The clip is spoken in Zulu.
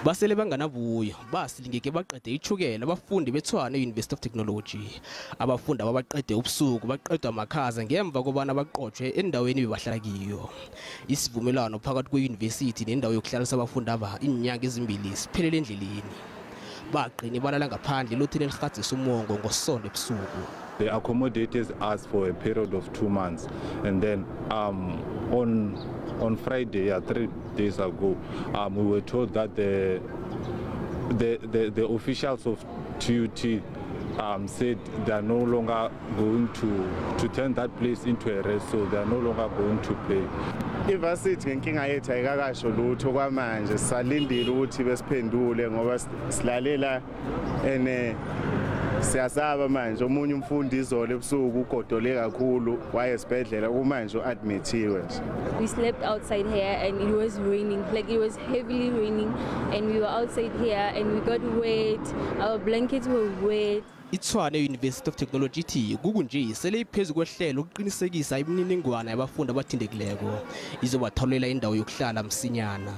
Basele banganabuyo basilingeke baqede ichukela abafundi beTshwane University of Technology. Abafundi abaqede ubusuku baqedwa amakhaza ngemva kobana baqotjhwe endaweni bebahlala kiyo. Isivumelwano phakathi kweYunivesithi nendawo yokuhlalisa abafundi aba inyanga ezimbili siphelele endleleni. Baqini balala ngaphandle lothele lihadzisa umongo ngoSondo ebusuku. They accommodated us for a period of 2 months, and then on Friday, 3 days ago, we were told that the officials of TUT said they are no longer going to turn that place into a rest, so they are no longer going to pay. Ivasithi ngenkinga yethu ayikakasho lutho kwamanje, salindile ukuthi besiphendule ngoba silalela siyasaba manje. Omunye umfundi izolo ebusuku ugodole kakhulu waye esibhedlela kumanje uadmithiwe. We slept outside here and it was raining, like it was heavily raining, and we were outside here and we got wet, our blankets were wet. iTshwane University of Technology ithi kukunje sele iphezulu kwehlelo ukuqinisekisa imininingwane yabafundi abathindekileko izobatholela indawo yokuhlala msinyana.